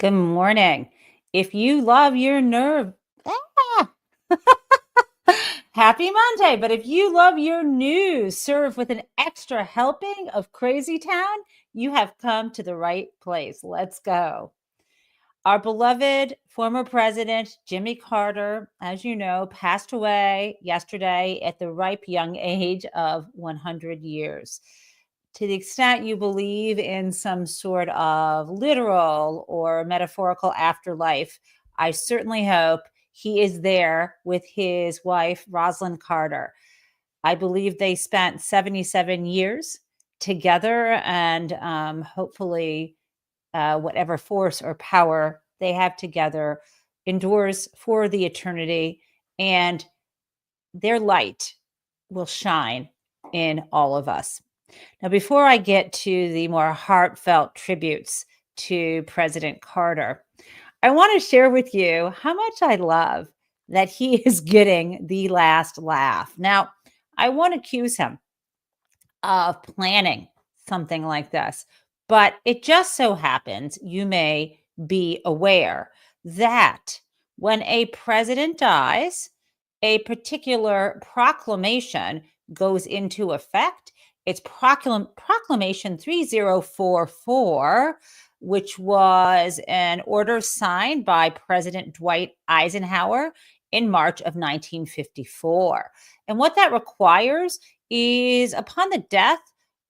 Good morning. If you love your nerve, ah, happy Monday. But if you love your news served with an extra helping of Crazy Town, you have come to the right place. Let's go. Our beloved former president, Jimmy Carter, as you know, passed away yesterday at the ripe young age of 100 years. To the extent you believe in some sort of literal or metaphorical afterlife, I certainly hope he is there with his wife, Rosalind Carter. I believe they spent 77 years together, and hopefully, whatever force or power they have together endures for the eternity, and their light will shine in all of us. Now, before I get to the more heartfelt tributes to President Carter, I want to share with you how much I love that he is getting the last laugh. Now, I won't accuse him of planning something like this, but it just so happens you may be aware that when a president dies, a particular proclamation goes into effect. It's Proclamation 3044, which was an order signed by President Dwight Eisenhower in March of 1954. And what that requires is upon the death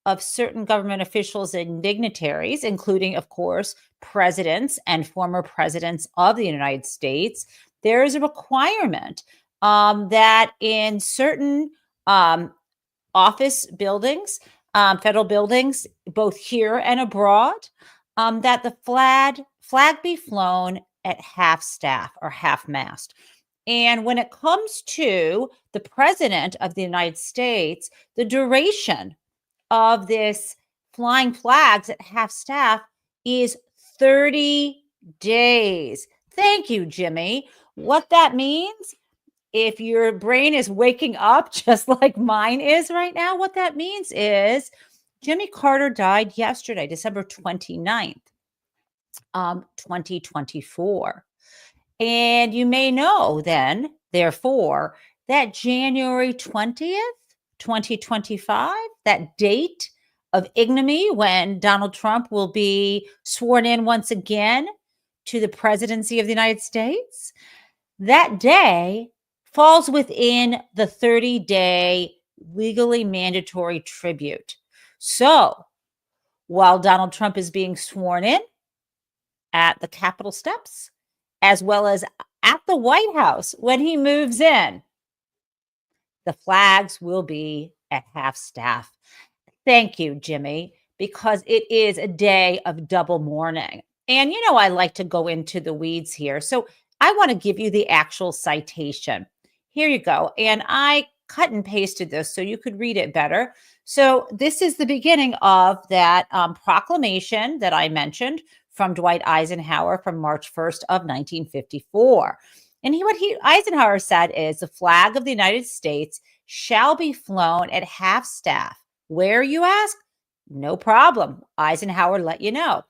of certain government officials and dignitaries, including, of course, presidents and former presidents of the United States, there is a requirement that in certain office buildings, federal buildings, both here and abroad, that the flag be flown at half staff or half mast. And when it comes to the president of the United States, the duration of this flying flags at half staff is 30 days. Thank you, Jimmy. What that means, if your brain is waking up just like mine is right now, what that means is Jimmy Carter died yesterday, December 29th, 2024. And you may know then, therefore, that January 20th, 2025, that date of ignominy when Donald Trump will be sworn in once again to the presidency of the United States, that day falls within the 30-day legally mandatory tribute. So while Donald Trump is being sworn in at the Capitol steps, as well as at the White House when he moves in, the flags will be at half staff. Thank you, Jimmy, because it is a day of double mourning. And I like to go into the weeds here. So I want to give you the actual citation. Here you go. And I cut and pasted this so you could read it better. So this is the beginning of that proclamation that I mentioned from Dwight Eisenhower from March 1st of 1954. And Eisenhower said is the flag of the United States shall be flown at half staff. Where, you ask? No problem. Eisenhower let you know.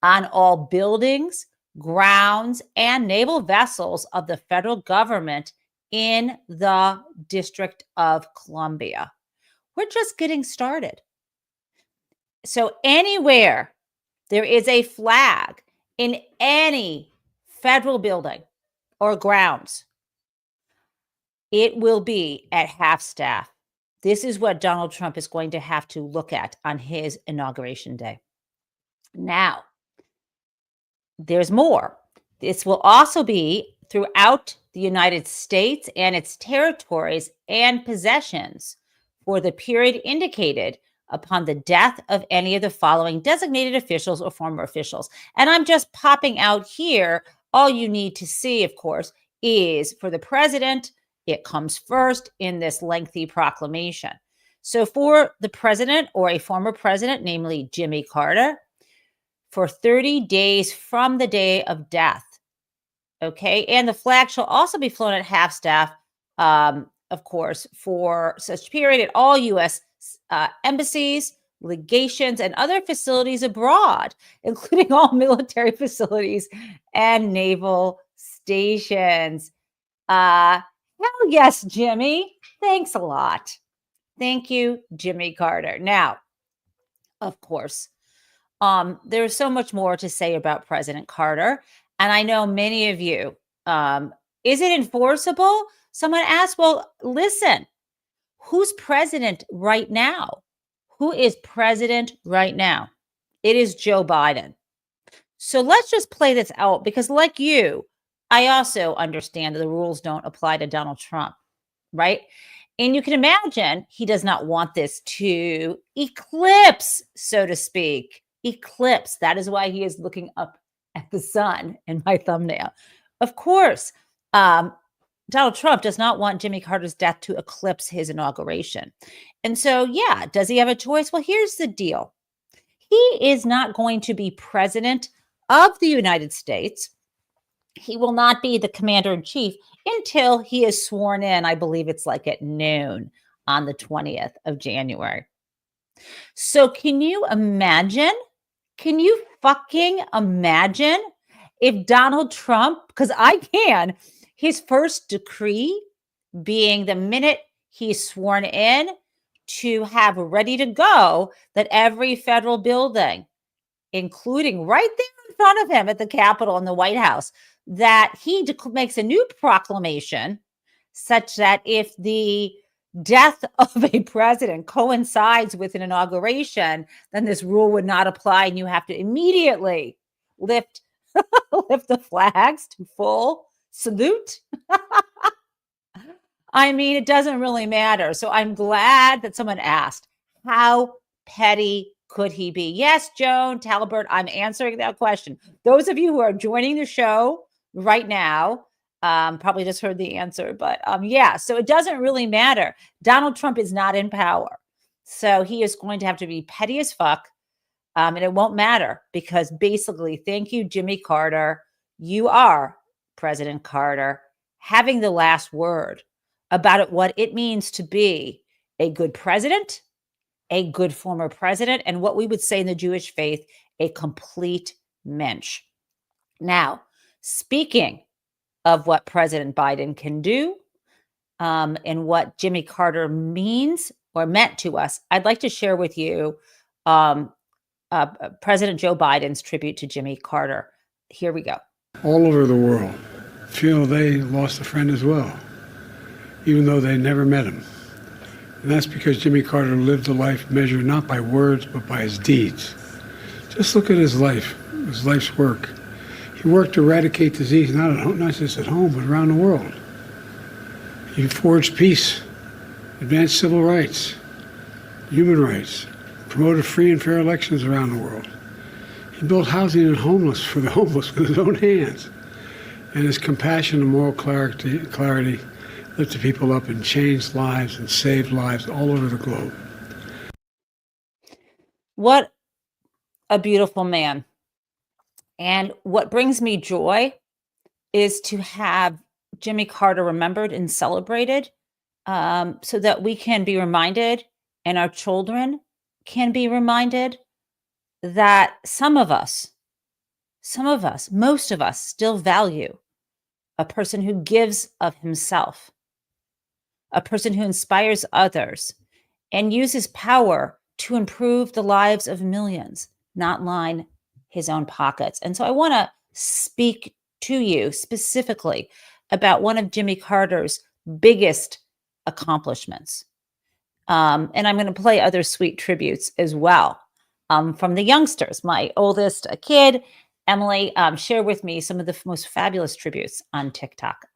On all buildings, grounds, and naval vessels of the federal government in the District of Columbia. We're just getting started. So anywhere there is a flag in any federal building or grounds, it will be at half staff. This is what Donald Trump is going to have to look at on his inauguration day. Now, there's more. This will also be throughout the United States and its territories and possessions for the period indicated upon the death of any of the following designated officials or former officials. And I'm just popping out here. All you need to see, of course, is for the president, it comes first in this lengthy proclamation. So for the president or a former president, namely Jimmy Carter, for 30 days from the day of death. Okay. And the flag shall also be flown at half staff, of course, for such period at all U.S. Embassies, legations, and other facilities abroad, including all military facilities and naval stations. Hell yes, Jimmy. Thanks a lot. Thank you, Jimmy Carter. Now, of course, there's so much more to say about President Carter. And I know many of you, is it enforceable? Someone asked, well, listen, who's president right now? Who is president right now? It is Joe Biden. So let's just play this out because, like you, I also understand that the rules don't apply to Donald Trump, right? And you can imagine he does not want this to eclipse, so to speak. Eclipse. That is why he is looking up at the sun in my thumbnail. Of course, Donald Trump does not want Jimmy Carter's death to eclipse his inauguration. And so, yeah, does he have a choice? Well, here's the deal. He is not going to be president of the United States. He will not be the commander in chief until he is sworn in. I believe it's like at noon on the 20th of January. So can you imagine? Can you fucking imagine if Donald Trump, because I can, his first decree being the minute he's sworn in to have ready to go that every federal building, including right there in front of him at the Capitol and the White House, that he makes a new proclamation such that if the death of a president coincides with an inauguration, then this rule would not apply and you have to immediately lift the flags to full salute. I mean, it doesn't really matter. So I'm glad that someone asked, how petty could he be? Yes, Joan Talbert, I'm answering that question. Those of you who are joining the show right now probably just heard the answer. But yeah, so it doesn't really matter. Donald Trump is not in power. So he is going to have to be petty as fuck. And it won't matter because basically, thank you, Jimmy Carter. You are President Carter having the last word about what it means to be a good president, a good former president, and what we would say in the Jewish faith, a complete mensch. Now, speaking of what President Biden can do and what Jimmy Carter means or meant to us, I'd like to share with you President Joe Biden's tribute to Jimmy Carter. Here we go. All over the world feel they lost a friend as well, even though they never met him. And that's because Jimmy Carter lived a life measured not by words, but by his deeds. Just look at his life, his life's work. He worked to eradicate disease, not just at home, but around the world. He forged peace, advanced civil rights, human rights, promoted free and fair elections around the world. He built housing for the homeless with his own hands. And his compassion and moral clarity lifted people up and changed lives and saved lives all over the globe. What a beautiful man. And what brings me joy is to have Jimmy Carter remembered and celebrated so that we can be reminded and our children can be reminded that some of us, most of us still value a person who gives of himself, a person who inspires others and uses power to improve the lives of millions, not line his own pockets. And so I want to speak to you specifically about one of Jimmy Carter's biggest accomplishments. And I'm going to play other sweet tributes as well from the youngsters. My oldest kid, Emily, shared with me some of the most fabulous tributes on TikTok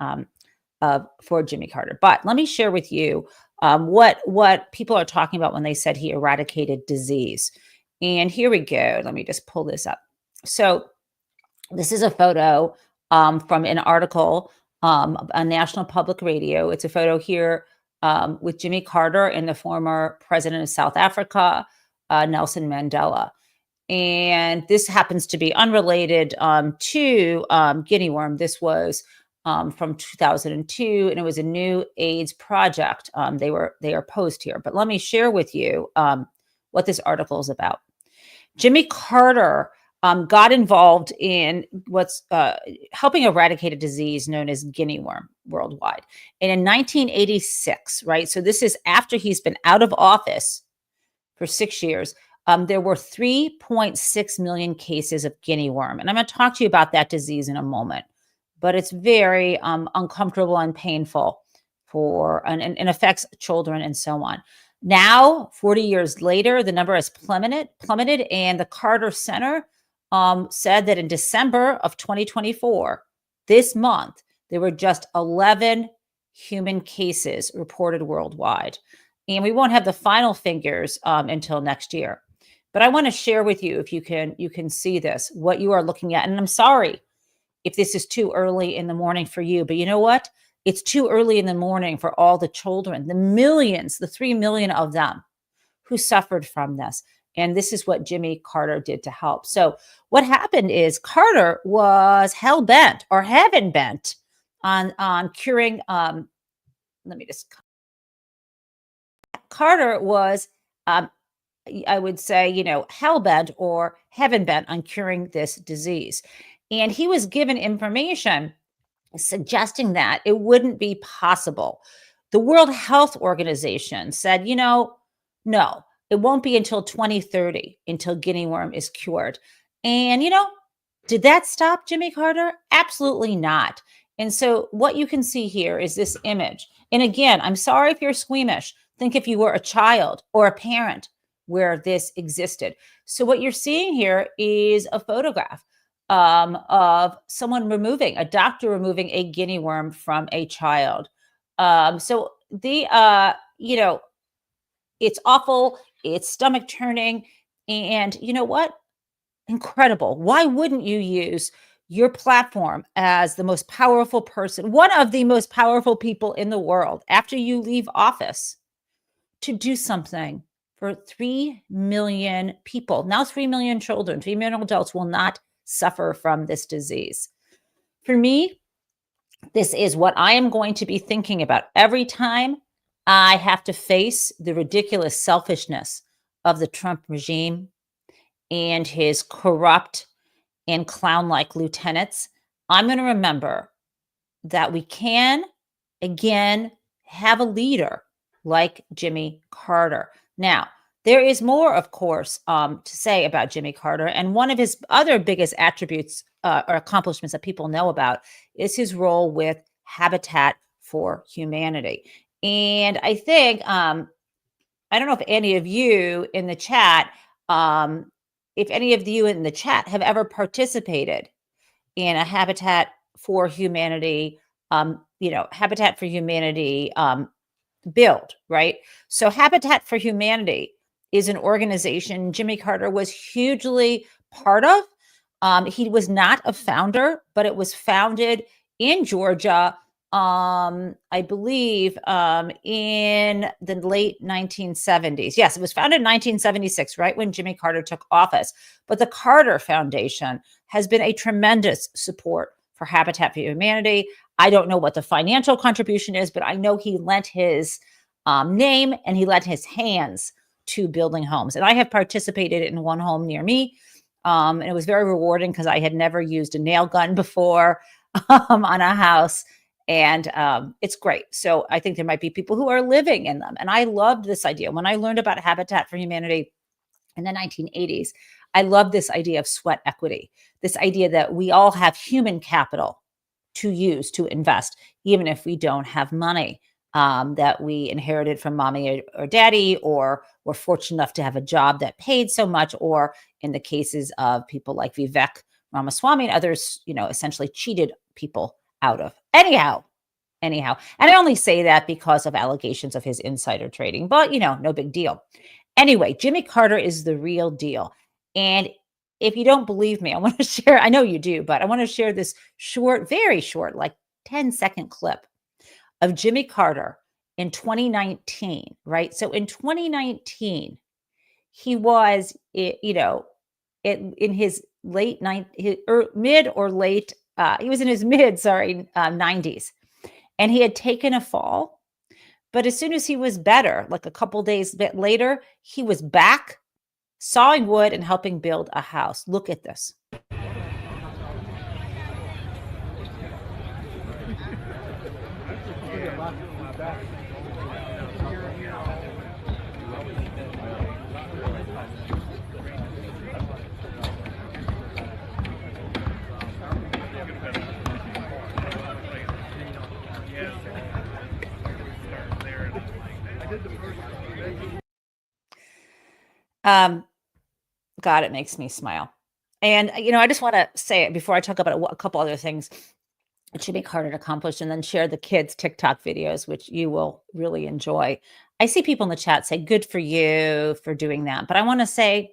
for Jimmy Carter. But let me share with you what people are talking about when they said he eradicated disease. And here we go. Let me just pull this up. So this is a photo from an article on National Public Radio. It's a photo here with Jimmy Carter and the former president of South Africa, Nelson Mandela. And this happens to be unrelated to guinea worm. This was from 2002, and it was a new AIDS project. They are posed here. But let me share with you what this article is about. Jimmy Carter got involved in what's helping eradicate a disease known as guinea worm worldwide. And in 1986, right? So this is after he's been out of office for 6 years. There were 3.6 million cases of guinea worm. And I'm going to talk to you about that disease in a moment. But it's very uncomfortable and painful and affects children and so on. Now, 40 years later, the number has plummeted, and the Carter Center said that in December of 2024, this month, there were just 11 human cases reported worldwide. And we won't have the final figures until next year. But I want to share with you, if you can see this, what you are looking at. And I'm sorry if this is too early in the morning for you, but you know what? It's too early in the morning for all the children, the millions, the 3 million of them who suffered from this. And this is what Jimmy Carter did to help. So what happened is Carter was hell-bent or heaven-bent on curing, Carter was, I would say, hell-bent or heaven-bent on curing this disease. And he was given information suggesting that it wouldn't be possible. The World Health Organization said, no, it won't be until 2030 until guinea worm is cured. And, did that stop Jimmy Carter? Absolutely not. And so what you can see here is this image. And again, I'm sorry if you're squeamish. Think if you were a child or a parent where this existed. So what you're seeing here is a photograph of a doctor removing a guinea worm from a child. So it's awful. It's stomach turning. And you know what? Incredible. Why wouldn't you use your platform as the most powerful person, one of the most powerful people in the world after you leave office, to do something for 3 million people? Now 3 million children, 3 million adults will not suffer from this disease. For me, this is what I am going to be thinking about every time I have to face the ridiculous selfishness of the Trump regime and his corrupt and clown-like lieutenants. I'm going to remember that we can, again, have a leader like Jimmy Carter. Now, there is more, of course, to say about Jimmy Carter. And one of his other biggest attributes or accomplishments that people know about is his role with Habitat for Humanity. And I think, I don't know if any of you in the chat, have ever participated in a Habitat for Humanity, build, right? So Habitat for Humanity is an organization Jimmy Carter was hugely part of. He was not a founder, but it was founded in Georgia, I believe, in the late 1970s. Yes, it was founded in 1976, right when Jimmy Carter took office. But the Carter Foundation has been a tremendous support for Habitat for Humanity. I don't know what the financial contribution is, but I know he lent his name and he lent his hands to building homes. And I have participated in one home near me. And it was very rewarding because I had never used a nail gun before on a house. And it's great. So I think there might be people who are living in them. And I loved this idea. When I learned about Habitat for Humanity in the 1980s, I loved this idea of sweat equity, this idea that we all have human capital to use to invest, even if we don't have money that we inherited from mommy or daddy, or were fortunate enough to have a job that paid so much, or in the cases of people like Vivek Ramaswamy and others, essentially cheated people out of. Anyhow. And I only say that because of allegations of his insider trading, but no big deal. Anyway, Jimmy Carter is the real deal. And if you don't believe me, I want to share, I know you do, but I want to share this short, very short, like 10-second clip of Jimmy Carter in 2019, right? So in 2019, he was, in his mid or late, he was in his 90s, and he had taken a fall. But as soon as he was better, like a couple days later, he was back sawing wood and helping build a house. Look at this. God, it makes me smile. And, I just want to say it before I talk about a couple other things that Jimmy Carter accomplished and then share the kids' TikTok videos, which you will really enjoy. I see people in the chat say, good for you for doing that. But I want to say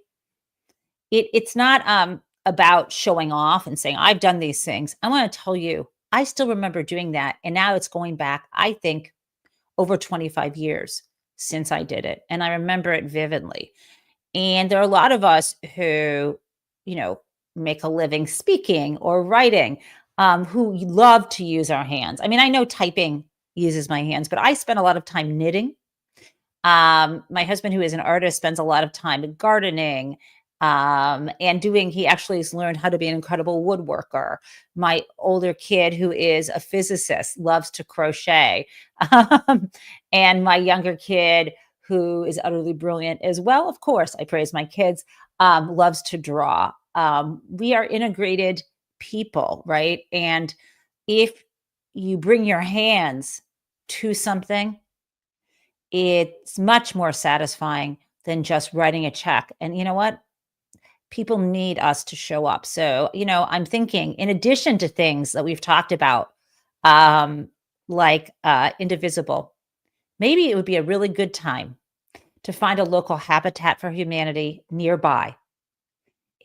it's not about showing off and saying, I've done these things. I want to tell you, I still remember doing that. And now it's going back, I think, over 25 years since I did it. And I remember it vividly. And there are a lot of us who, make a living speaking or writing, who love to use our hands. I mean, I know typing uses my hands, but I spend a lot of time knitting. My husband, who is an artist, spends a lot of time gardening, and he actually has learned how to be an incredible woodworker. My older kid, who is a physicist, loves to crochet. And my younger kid, who is utterly brilliant as well, of course, I praise my kids, loves to draw. We are integrated people, right? And if you bring your hands to something, it's much more satisfying than just writing a check. And you know what? People need us to show up. So, I'm thinking, in addition to things that we've talked about, like Indivisible, maybe it would be a really good time to find a local Habitat for Humanity nearby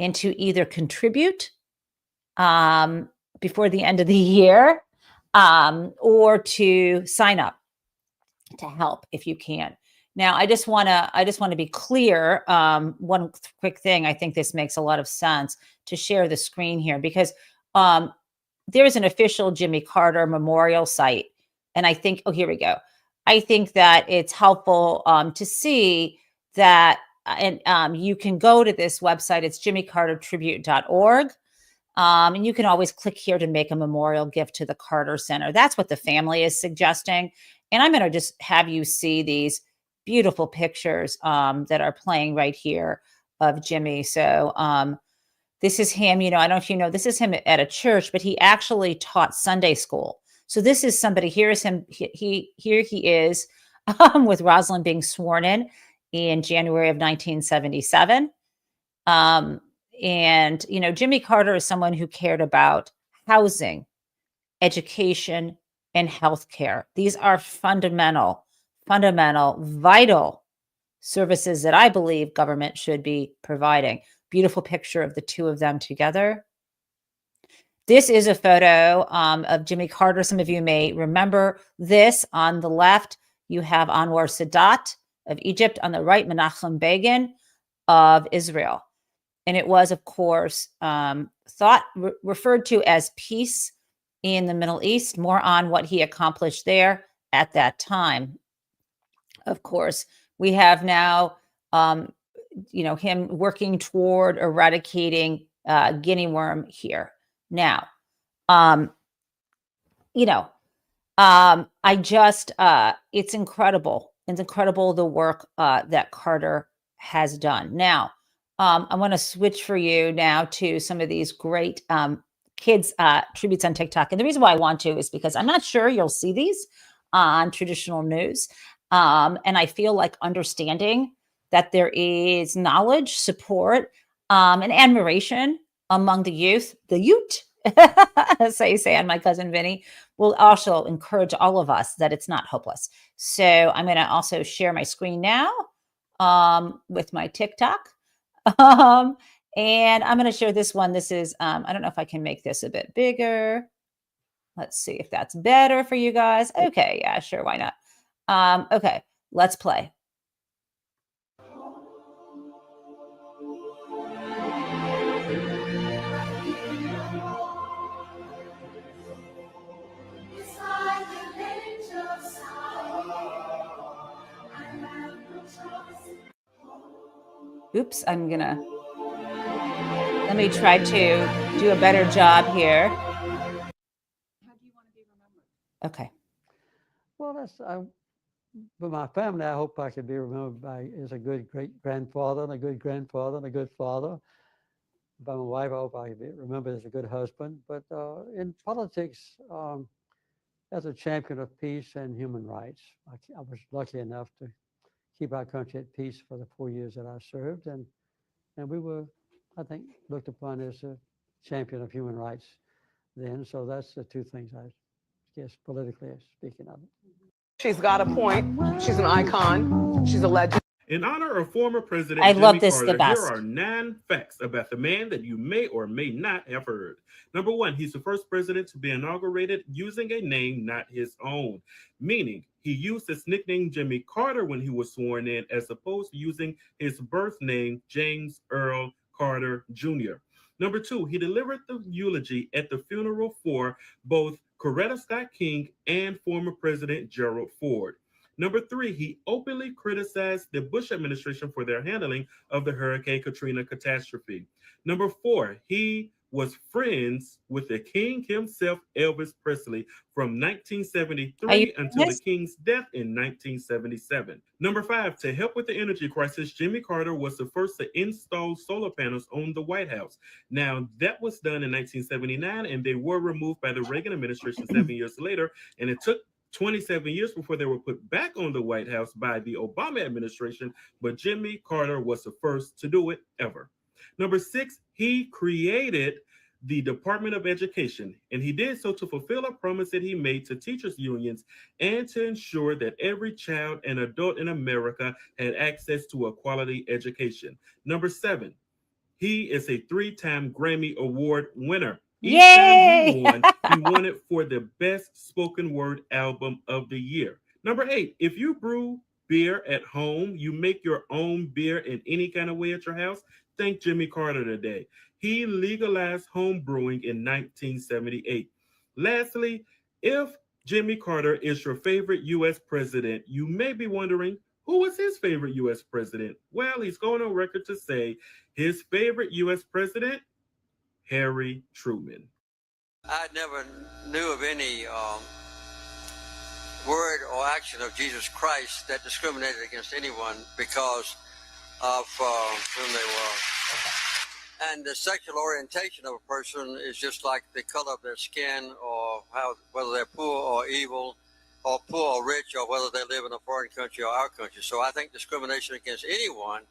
and to either contribute before the end of the year, or to sign up to help if you can. Now, I just want to be clear. One quick thing, I think this makes a lot of sense to share the screen here, because there is an official Jimmy Carter memorial site, and I think, oh, here we go. I think that it's helpful to see that, and you can go to this website. It's jimmycartertribute.org. And you can always click here to make a memorial gift to the Carter Center. That's what the family is suggesting. And I'm going to just have you see these beautiful pictures that are playing right here of Jimmy. So this is him, I don't know if you know, this is him at a church, but he actually taught Sunday school. So this is somebody, here is him, here he is with Rosalind being sworn in January of 1977. And, Jimmy Carter is someone who cared about housing, education, and healthcare. These are fundamental, vital services that I believe government should be providing. Beautiful picture of the two of them together. This is a photo of Jimmy Carter. Some of you may remember this. On the left, you have Anwar Sadat of Egypt. On the right, Menachem Begin of Israel. And it was, of course, referred to as peace in the Middle East. More on what he accomplished there at that time. Of course, we have now, him working toward eradicating guinea worm here. Now, it's incredible. It's incredible the work that Carter has done. Now, I want to switch for you now to some of these great kids tributes on TikTok. And the reason why I want to is because I'm not sure you'll see these on traditional news. And I feel like understanding that there is knowledge, support, and admiration among the youth, as I say on my cousin Vinny, will also encourage all of us that it's not hopeless. So I'm going to also share my screen now with my TikTok. And I'm going to share this one. This is, I don't know if I can make this a bit bigger. Let's see if that's better for you guys. Okay. Yeah, sure. Why not? Okay, let's play. Oops, let me try to do a better job here. Okay. Well, for my family, I hope I can be remembered as a good great-grandfather and a good grandfather and a good father. By my wife, I hope I can be remembered as a good husband. But in politics, as a champion of peace and human rights, I was lucky enough to keep our country at peace for the 4 years that I served. And we were, I think, looked upon as a champion of human rights then. So that's the two things I guess politically speaking of it. She's got a point. She's an icon. She's a legend. In honor of former President I Jimmy love this Carter, the best. here are 9 facts about the man that you may or may not have heard. Number 1, he's the first president to be inaugurated using a name not his own, meaning he used his nickname Jimmy Carter when he was sworn in, as opposed to using his birth name James Earl Carter Jr. Number 2, he delivered the eulogy at the funeral for both Coretta Scott King and former President Gerald Ford. Number 3, he openly criticized the Bush administration for their handling of the Hurricane Katrina catastrophe. Number 4, he was friends with the king himself, Elvis Presley, from 1973 until the king's death in 1977. Number 5, to help with the energy crisis, Jimmy Carter was the first to install solar panels on the White House. Now, that was done in 1979, and they were removed by the Reagan administration 7 years later, and it took 27 years before they were put back on the White House by the Obama administration, but Jimmy Carter was the first to do it ever. Number 6, he created the Department of Education, and he did so to fulfill a promise that he made to teachers' unions and to ensure that every child and adult in America had access to a quality education. Number 7, he is a 3-time Grammy Award winner. Each Yay! time he won it for the best spoken word album of the year. Number 8, if you brew beer at home, you make your own beer in any kind of way at your house, thank Jimmy Carter today. He legalized home brewing in 1978. Lastly, if Jimmy Carter is your favorite U.S. president, you may be wondering, who was his favorite U.S. president? Well, he's going on record to say his favorite U.S. president, Harry Truman. I never knew of any word or action of Jesus Christ that discriminated against anyone because of whom they were. And the sexual orientation of a person is just like the color of their skin, or whether they're poor or evil, or poor or rich, or whether they live in a foreign country or our country. So I think discrimination against anyone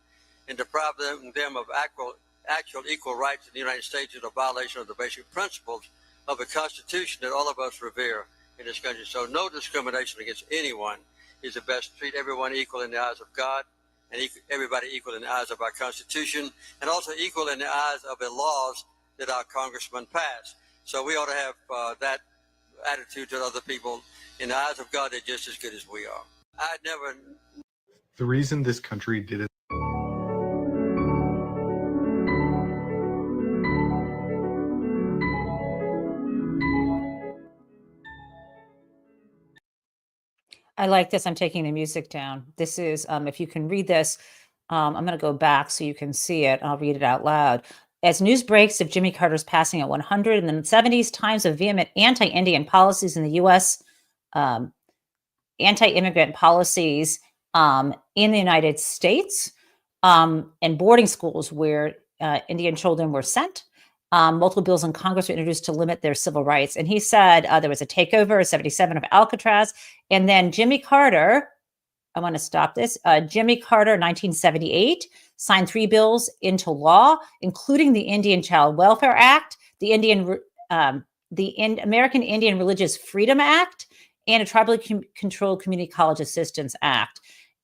and depriving them of actual equal rights in the United States is a violation of the basic principles of the Constitution that all of us revere in this country. So no discrimination against anyone is the best. Treat everyone equal in the eyes of God, and everybody equal in the eyes of our Constitution, and also equal in the eyes of the laws that our congressmen pass. So we ought to have that attitude to other people. In the eyes of God, they're just as good as we are. The reason this country did it. I like this. I'm taking the music down. This is, if you can read this, I'm going to go back so you can see it. I'll read it out loud. As news breaks of Jimmy Carter's passing at 100 in the 70s, times of vehement anti-Indian policies in the U.S., anti-immigrant policies in the United States, and boarding schools where Indian children were sent. Multiple bills in Congress were introduced to limit their civil rights. And he said there was a takeover, 77 of Alcatraz. And then Jimmy Carter, I want to stop this. Jimmy Carter, 1978, signed 3 bills into law, including the Indian Child Welfare Act, the American Indian Religious Freedom Act, and a Tribally Controlled Community College Assistance Act.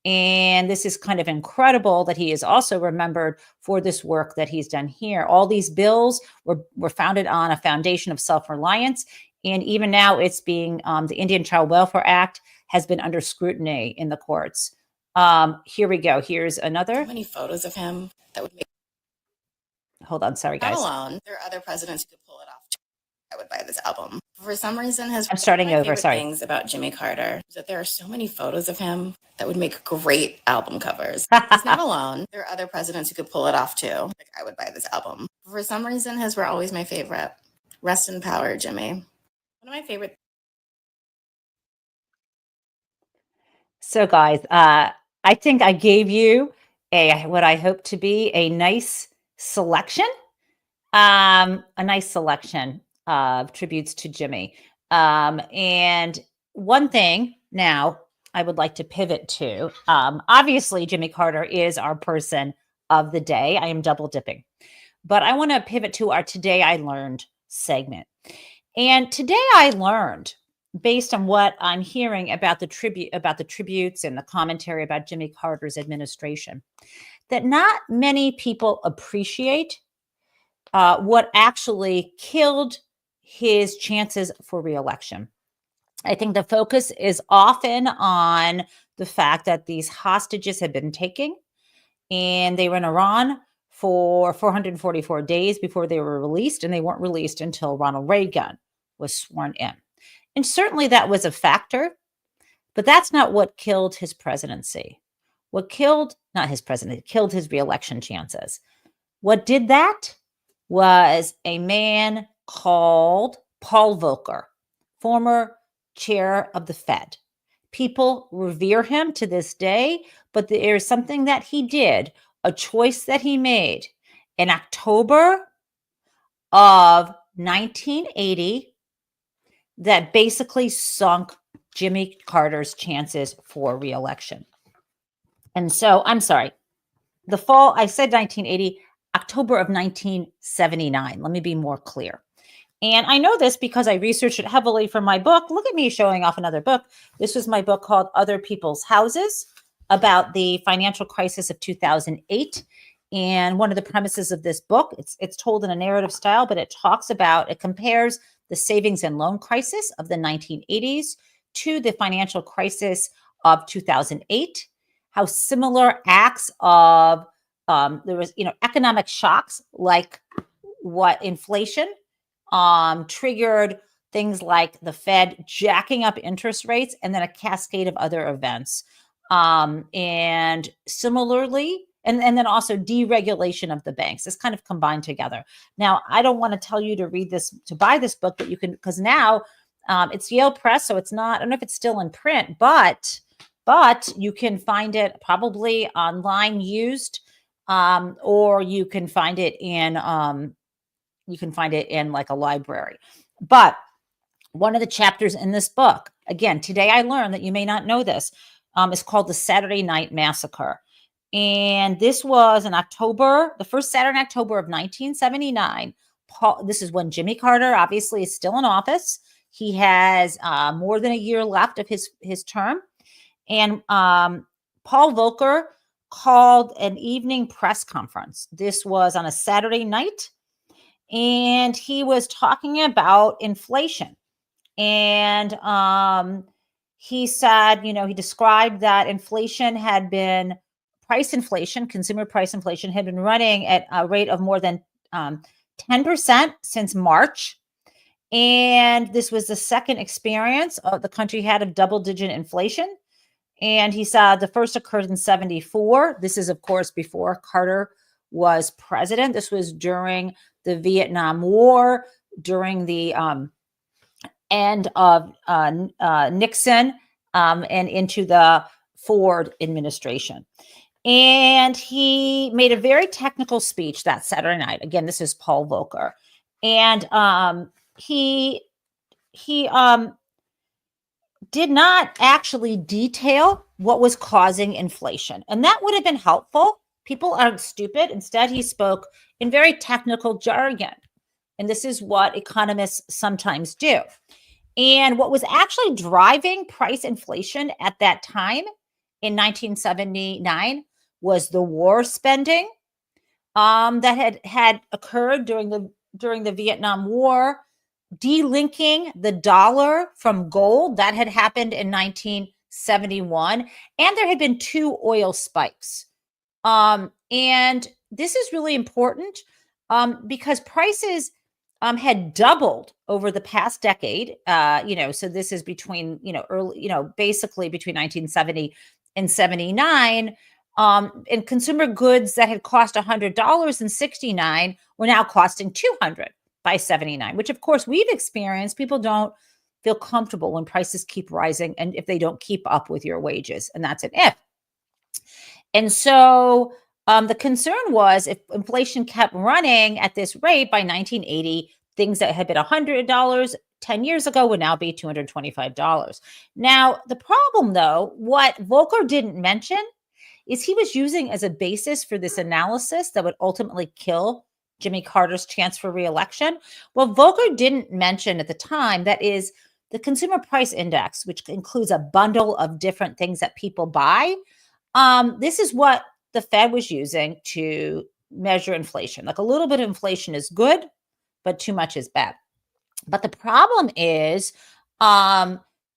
And this is kind of incredible that he is also remembered for this work that he's done here. All these bills were founded on a foundation of self-reliance. And even now it's being, the Indian Child Welfare Act has been under scrutiny in the courts. Here we go. Here's another. So many photos of him that would make. Hold on. Sorry, guys. Not alone. There are other presidents who could pull it off. I would buy this album. For some reason, I'm starting over. Sorry. Things about Jimmy Carter is that there are so many photos of him that would make great album covers. He's not alone. There are other presidents who could pull it off too. Like, I would buy this album. For some reason, his were always my favorite. Rest in power, Jimmy. One of my favorite. So, guys, I think I gave you what I hope to be a nice selection, of tributes to Jimmy. And one thing now I would like to pivot to. Obviously, Jimmy Carter is our person of the day. I am double dipping, but I want to pivot to our Today I Learned segment. And today I learned, based on what I'm hearing about the tributes and the commentary about Jimmy Carter's administration, that not many people appreciate what actually killed his chances for reelection. I think the focus is often on the fact that these hostages had been taken and they were in Iran for 444 days before they were released, and they weren't released until Ronald Reagan was sworn in. And certainly that was a factor, but that's not what killed his presidency. What killed, not his presidency, killed his reelection chances. What did that was a man called Paul Volcker, former chair of the Fed. People revere him to this day, but there's something that he did, a choice that he made in October of 1980 that basically sunk Jimmy Carter's chances for reelection. And so, I'm sorry, the fall, I said 1980, October of 1979. Let me be more clear. And I know this because I researched it heavily for my book. Look at me showing off another book. This was my book called Other People's Houses, about the financial crisis of 2008. And one of the premises of this book, it's told in a narrative style, but it compares the savings and loan crisis of the 1980s to the financial crisis of 2008, how similar acts of, there was, economic shocks like what inflation triggered things like the Fed jacking up interest rates and then a cascade of other events. And similarly, and then also deregulation of the banks. This kind of combined together. Now, I don't want to tell you to buy this book, but you can, because now it's Yale Press, so it's not, I don't know if it's still in print, but you can find it probably online used, or you can find it in like a library. But one of the chapters in this book, again, today I learned that you may not know this, is called The Saturday Night Massacre. And this was in October, the first Saturday in October of 1979. This is when Jimmy Carter obviously is still in office. He has more than a year left of his term. And Paul Volcker called an evening press conference. This was on a Saturday night. And he was talking about inflation. And he said, he described that consumer price inflation had been running at a rate of more than 10% since March. And this was the second experience the country had of double-digit inflation. And he said the first occurred in 1974. This is, of course, before Carter was president. This was during the Vietnam War, during the end of Nixon and into the Ford administration. And he made a very technical speech that Saturday night. Again, this is Paul Volcker. And he did not actually detail what was causing inflation. And that would have been helpful. People aren't stupid. Instead, he spoke in very technical jargon. And this is what economists sometimes do. And what was actually driving price inflation at that time in 1979 was the war spending that had occurred during the Vietnam War, delinking the dollar from gold. That had happened in 1971. And there had been 2 oil spikes. And this is really important because prices had doubled over the past decade. So this is between, early, basically between 1970 and 79. And consumer goods that had cost $100 in 69 were now costing $200 by 79, which of course we've experienced. People don't feel comfortable when prices keep rising and if they don't keep up with your wages, and that's an if. And so the concern was if inflation kept running at this rate by 1980, things that had been $100 10 years ago would now be $225. Now, the problem, though, what Volcker didn't mention is he was using as a basis for this analysis that would ultimately kill Jimmy Carter's chance for reelection. What Volcker didn't mention at the time, that is the Consumer Price Index, which includes a bundle of different things that people buy. This is what the Fed was using to measure inflation. Like a little bit of inflation is good, but too much is bad. But the problem is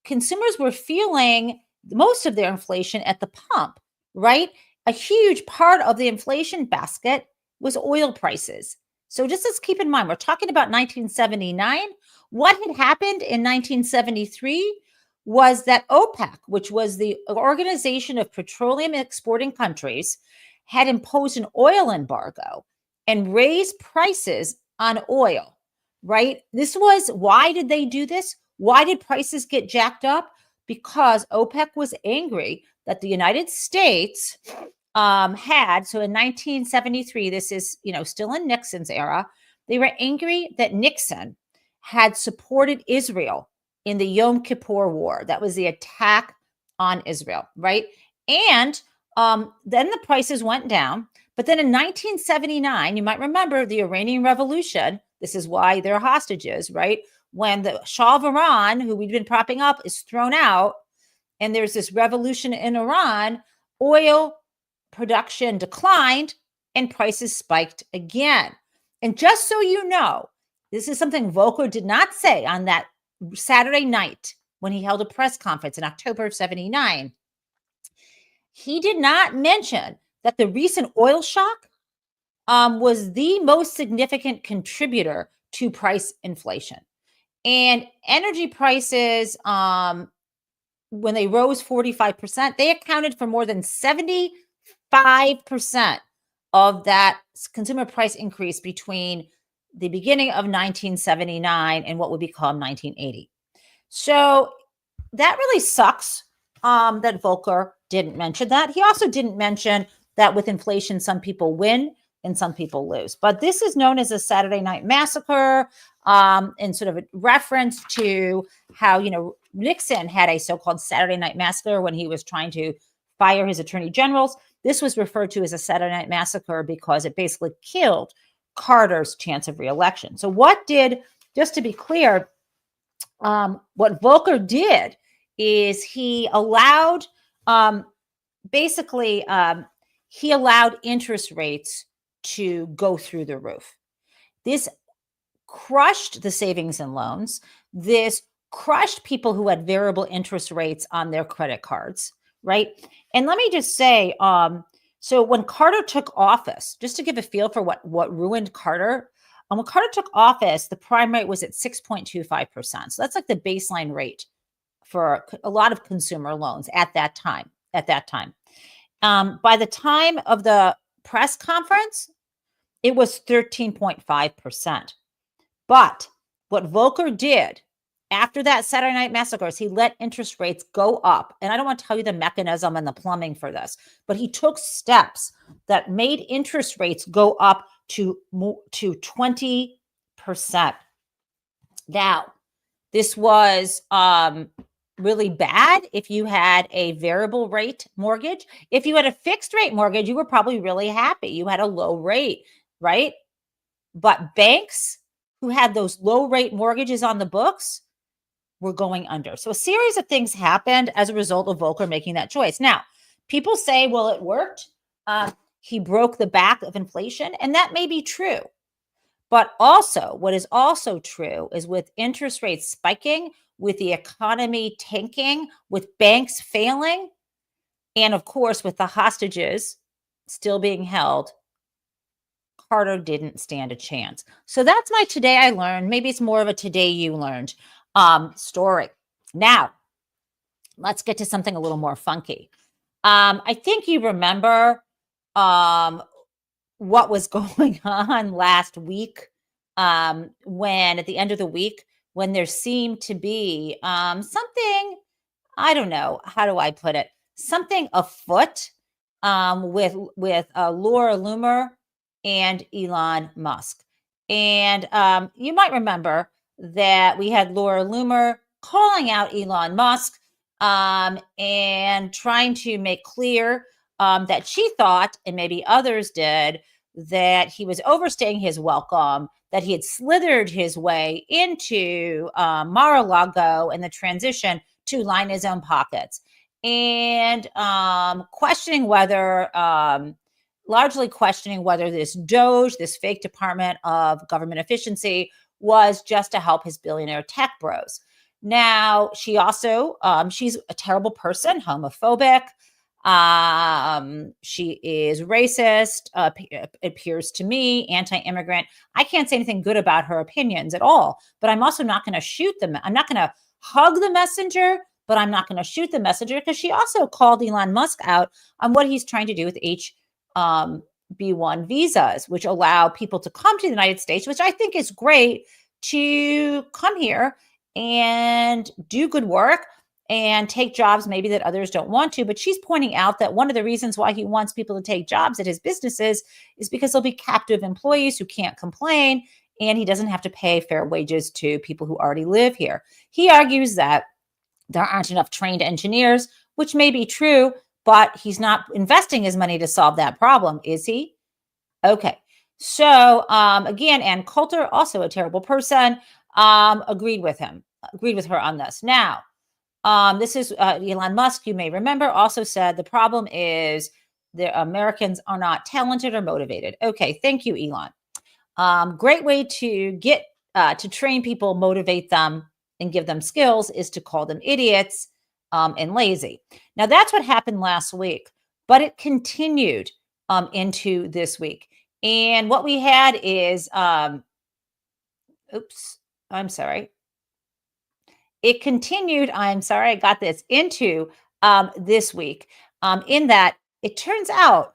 consumers were feeling most of their inflation at the pump, right? A huge part of the inflation basket was oil prices. So just let's keep in mind, we're talking about 1979. What had happened in 1973 was that OPEC, which was the Organization of Petroleum Exporting Countries, had imposed an oil embargo and raised prices on oil, right? Why did they do this? Why did prices get jacked up? Because OPEC was angry that the United States so in 1973, this is, still in Nixon's era, they were angry that Nixon had supported Israel in the Yom Kippur War. That was the attack on Israel, right? And then the prices went down. But then in 1979, you might remember the Iranian Revolution. This is why they're hostages, right? When the Shah of Iran, who we've been propping up, is thrown out, and there's this revolution in Iran, oil production declined and prices spiked again. And just so you know, this is something Volcker did not say on that Saturday night when he held a press conference in October of 79. He did not mention that the recent oil shock was the most significant contributor to price inflation. And energy prices, when they rose 45%, they accounted for more than 75% of that consumer price increase between the beginning of 1979 and what would become 1980. So that really sucks that Volcker didn't mention that. He also didn't mention that with inflation, some people win and some people lose. But this is known as a Saturday Night Massacre, and sort of a reference to how, Nixon had a so-called Saturday Night Massacre when he was trying to fire his attorney generals. This was referred to as a Saturday Night Massacre because it basically killed Carter's chance of reelection. So just to be clear, what Volcker did is he allowed, he allowed interest rates to go through the roof. This crushed the savings and loans. This crushed people who had variable interest rates on their credit cards, right? And let me just say, so when Carter took office, just to give a feel for what ruined Carter, when Carter took office, the prime rate was at 6.25%. So that's like the baseline rate for a lot of consumer loans at that time. By the time of the press conference, it was 13.5%. But what Volcker did after that Saturday Night Massacre is he let interest rates go up. And I don't want to tell you the mechanism and the plumbing for this, but he took steps that made interest rates go up to 20%. Now, this was really bad if you had a variable rate mortgage. If you had a fixed rate mortgage, you were probably really happy. You had a low rate, right? But banks who had those low rate mortgages on the books were going under. So a series of things happened as a result of Volcker making that choice. Now, people say, well, it worked. He broke the back of inflation, and that may be true. But also, what is also true is with interest rates spiking, with the economy tanking, with banks failing, and of course, with the hostages still being held, Carter didn't stand a chance. So that's my today I learned. Maybe it's more of a today you learned story. Now, let's get to something a little more funky. I think you remember what was going on last week when at the end of the week, when there seemed to be something, I don't know, how do I put it? Something afoot with Laura Loomer and Elon Musk. And you might remember that we had Laura Loomer calling out Elon Musk and trying to make clear that she thought, and maybe others did, that he was overstaying his welcome, that he had slithered his way into Mar-a-Lago and the transition to line his own pockets, and largely questioning whether this DOGE, this fake Department of Government Efficiency, was just to help his billionaire tech bros. Now, she also, she's a terrible person, homophobic. She is racist, appears to me, anti-immigrant. I can't say anything good about her opinions at all, but I'm also not going to shoot them. I'm not going to hug the messenger, but I'm not going to shoot the messenger, because she also called Elon Musk out on what he's trying to do with B1 visas, which allow people to come to the United States, which I think is great, to come here and do good work and take jobs maybe that others don't want to. But she's pointing out that one of the reasons why he wants people to take jobs at his businesses is because they'll be captive employees who can't complain, and he doesn't have to pay fair wages to people who already live here. He argues that there aren't enough trained engineers, which may be true, but he's not investing his money to solve that problem, is he? Okay. So again, Ann Coulter, also a terrible person, agreed with her on this. Now, this is Elon Musk, you may remember, also said the problem is the Americans are not talented or motivated. Okay, thank you, Elon. Great way to get to train people, motivate them, and give them skills is to call them idiots and lazy. Now, that's what happened last week, but it continued into this week. And what we had is, it continued, I got this, into this week, in that it turns out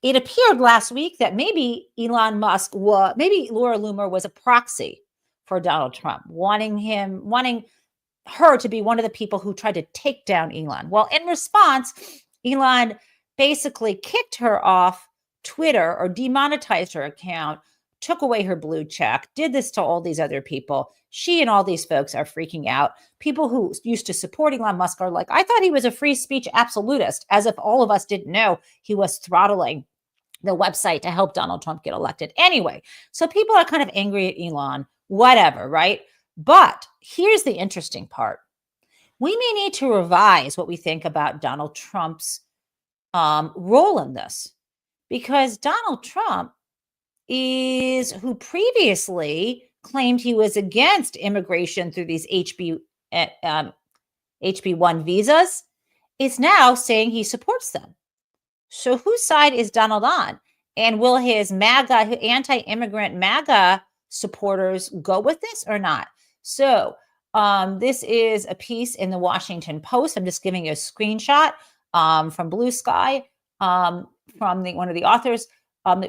it appeared last week that maybe maybe Laura Loomer was a proxy for Donald Trump, wanting her to be one of the people who tried to take down Elon. Well, in response, Elon basically kicked her off Twitter or demonetized her account, took away her blue check, did this to all these other people. She and all these folks are freaking out. People who used to support Elon Musk are like, I thought he was a free speech absolutist, as if all of us didn't know he was throttling the website to help Donald Trump get elected. Anyway, so people are kind of angry at Elon, whatever, right? But here's the interesting part. We may need to revise what we think about Donald Trump's role in this, because Donald Trump is who previously claimed he was against immigration through these HB1 visas, is now saying he supports them. So whose side is Donald on? And will his anti-immigrant MAGA supporters go with this or not? So this is a piece in the Washington Post. I'm just giving you a screenshot from Blue Sky, from one of the authors.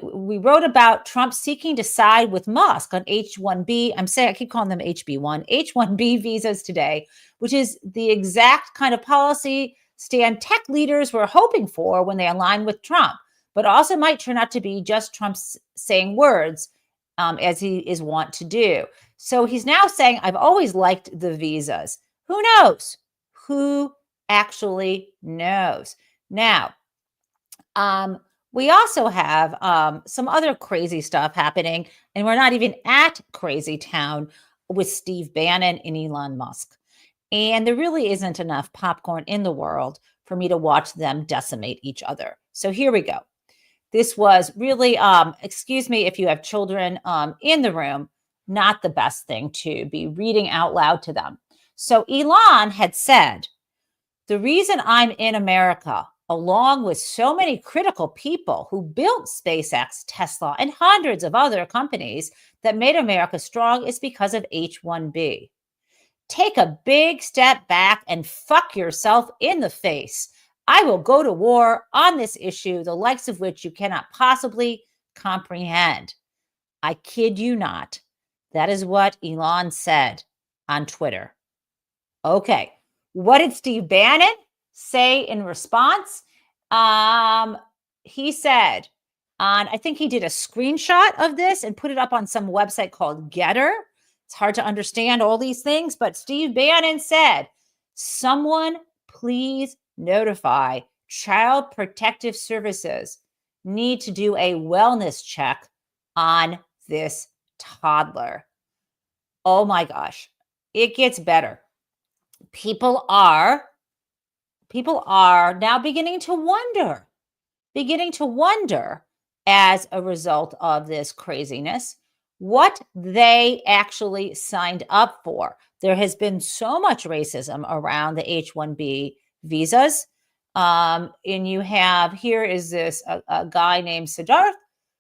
We wrote about Trump seeking to side with Musk on H-1B. I keep calling them HB1, H-1B visas today, which is the exact kind of policy stand tech leaders were hoping for when they align with Trump, but also might turn out to be just Trump saying words, as he is wont to do. So he's now saying, I've always liked the visas. Who knows? Who actually knows? Now, we also have some other crazy stuff happening, and we're not even at Crazy Town with Steve Bannon and Elon Musk. And there really isn't enough popcorn in the world for me to watch them decimate each other. So here we go. This was really, excuse me if you have children in the room, not the best thing to be reading out loud to them. So Elon had said, the reason I'm in America along with so many critical people who built SpaceX, Tesla, and hundreds of other companies that made America strong, is because of H-1B. Take a big step back and fuck yourself in the face. I will go to war on this issue, the likes of which you cannot possibly comprehend. I kid you not. That is what Elon said on Twitter. Okay. What did Steve Bannon say in response? He said, I think he did a screenshot of this and put it up on some website called Getter. It's hard to understand all these things, but Steve Bannon said, someone please notify Child Protective Services need to do a wellness check on this toddler. Oh my gosh, it gets better. People are now beginning to wonder as a result of this craziness what they actually signed up for. There has been so much racism around the H-1B visas. And you have, here is this, a guy named Siddharth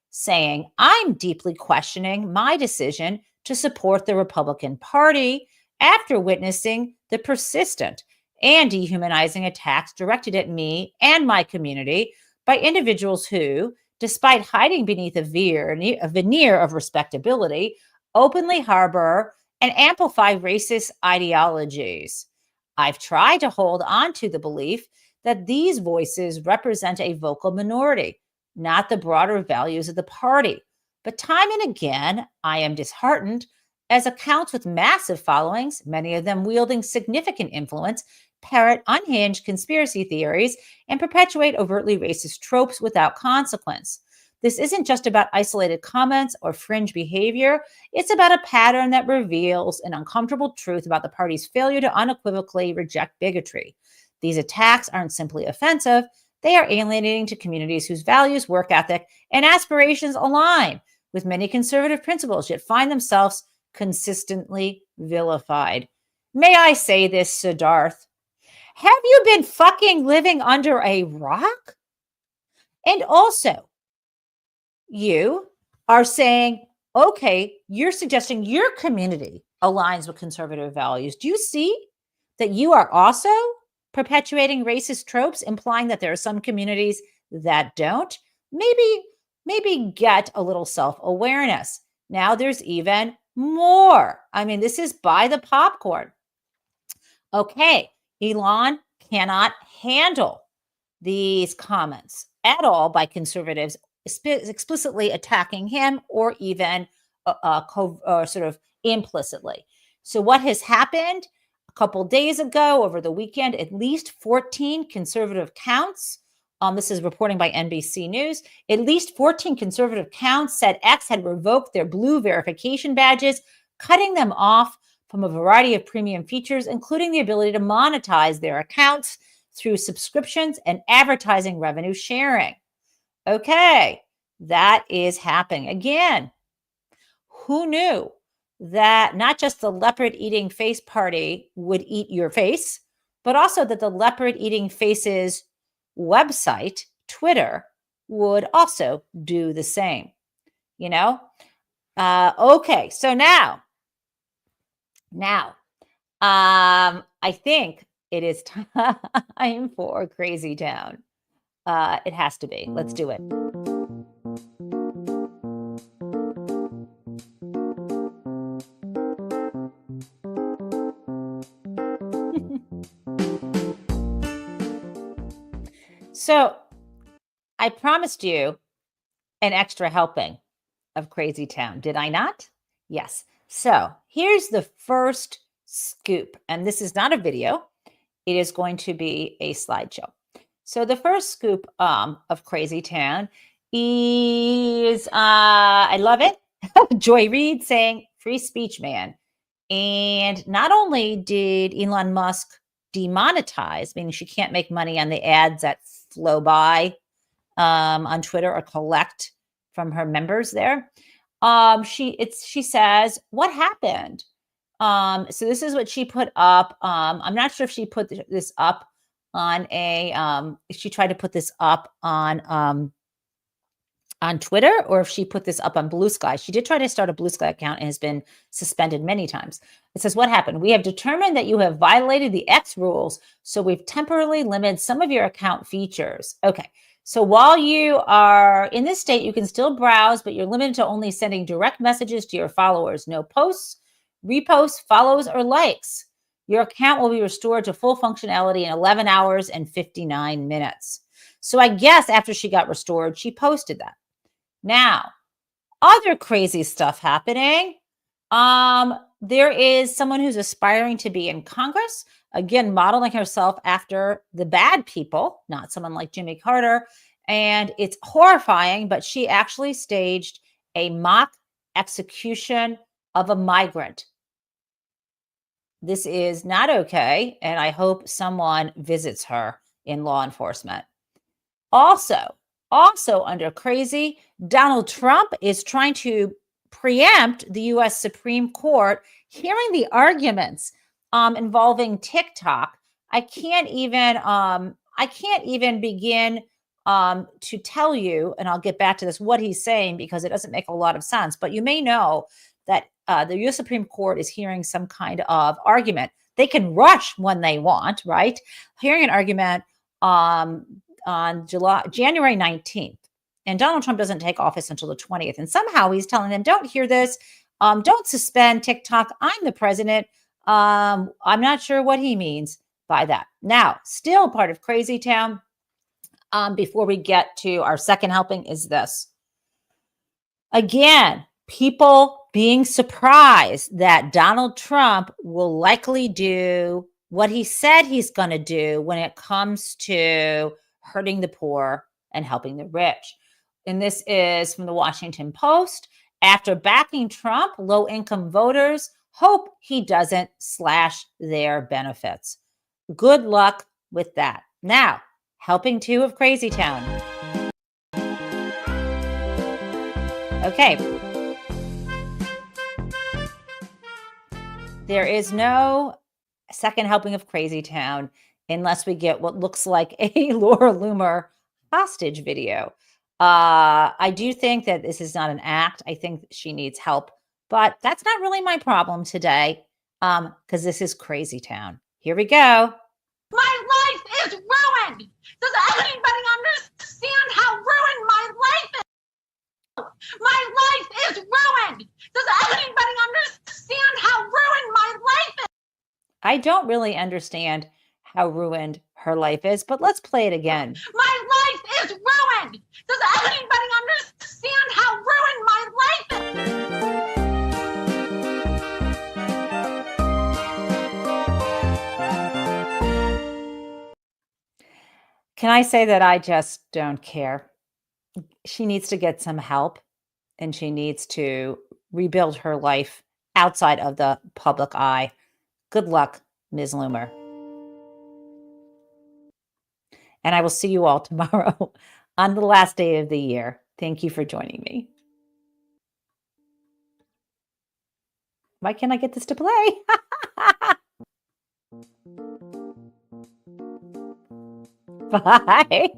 saying, I'm deeply questioning my decision to support the Republican Party after witnessing the persistent and dehumanizing attacks directed at me and my community by individuals who, despite hiding beneath a veneer of respectability, openly harbor and amplify racist ideologies. I've tried to hold on to the belief that these voices represent a vocal minority, not the broader values of the party. But time and again, I am disheartened as accounts with massive followings, many of them wielding significant influence, parrot unhinged conspiracy theories and perpetuate overtly racist tropes without consequence. This isn't just about isolated comments or fringe behavior. It's about a pattern that reveals an uncomfortable truth about the party's failure to unequivocally reject bigotry. These attacks aren't simply offensive. They are alienating to communities whose values, work ethic, and aspirations align with many conservative principles, yet find themselves consistently vilified. May I say this, Siddharth? Have you been fucking living under a rock? And also, you are saying, okay, you're suggesting your community aligns with conservative values. Do you see that you are also perpetuating racist tropes, implying that there are some communities that don't? Maybe get a little self-awareness. Now there's even more. I mean, this is by the popcorn. Okay, Elon cannot handle these comments at all by conservatives explicitly attacking him or even sort of implicitly. So what has happened? A couple days ago, over the weekend, at least 14 conservative counts, this is reporting by NBC News, at least 14 conservative counts said X had revoked their blue verification badges, cutting them off from a variety of premium features, including the ability to monetize their accounts through subscriptions and advertising revenue sharing. Okay, that is happening. Again, who knew that not just the leopard-eating face party would eat your face, but also that the leopard-eating faces website, Twitter, would also do the same, you know? Okay, so now, I think it is time for Crazy Town. It has to be. Let's do it. So I promised you an extra helping of Crazy Town, did I not? Yes. So here's the first scoop, and this is not a video. It is going to be a slideshow. So the first scoop of Crazy Town is, I love it, Joy Reid saying, free speech, man. And not only did Elon Musk demonetize, meaning she can't make money on the ads that flow by on Twitter or collect from her members there. She says, what happened? So this is what she put up. I'm not sure if she put this up on she tried to put this up on Twitter, or if she put this up on Blue Sky. She did try to start a Blue Sky account and has been suspended many times. It says, what happened? We have determined that you have violated the X rules, so we've temporarily limited some of your account features. Okay, so while you are in this state, you can still browse, but you're limited to only sending direct messages to your followers. No posts, reposts, follows, or likes. Your account will be restored to full functionality in 11 hours and 59 minutes. So I guess after she got restored, she posted that. Now, other crazy stuff happening. There is someone who's aspiring to be in Congress, again, modeling herself after the bad people, not someone like Jimmy Carter. And it's horrifying, but she actually staged a mock execution of a migrant. This is not okay, and I hope someone visits her in law enforcement. Also under crazy, Donald Trump is trying to preempt the U.S. Supreme Court hearing the arguments involving TikTok. I can't even begin to tell you, and I'll get back to this, what he's saying, because it doesn't make a lot of sense. But you may know that the U.S. Supreme Court is hearing some kind of argument. They can rush when they want, right? Hearing an argument on January 19th. And Donald Trump doesn't take office until the 20th. And somehow he's telling them, don't hear this. Don't suspend TikTok. I'm the president. I'm not sure what he means by that. Now, still part of Crazy Town, before we get to our second helping, is this. Again, people being surprised that Donald Trump will likely do what he said he's going to do when it comes to hurting the poor and helping the rich. And this is from the Washington Post. After backing Trump, low-income voters hope he doesn't slash their benefits. Good luck with that. Now, helping two of Crazy Town. Okay. There is no second helping of Crazy Town unless we get what looks like a Laura Loomer hostage video. I do think that this is not an act. I think she needs help, but that's not really my problem today, because this is Crazy Town. Here we go. My life is ruined. Does anybody understand how ruined my life is? My life is ruined. Does anybody understand how ruined my life is? I don't really understand how ruined her life is, but let's play it again. My life is ruined. Does anybody understand how ruined my life is? Can I say that I just don't care? She needs to get some help, and she needs to rebuild her life outside of the public eye. Good luck, Ms. Loomer. And I will see you all tomorrow on the last day of the year. Thank you for joining me. Why can't I get this to play? Bye.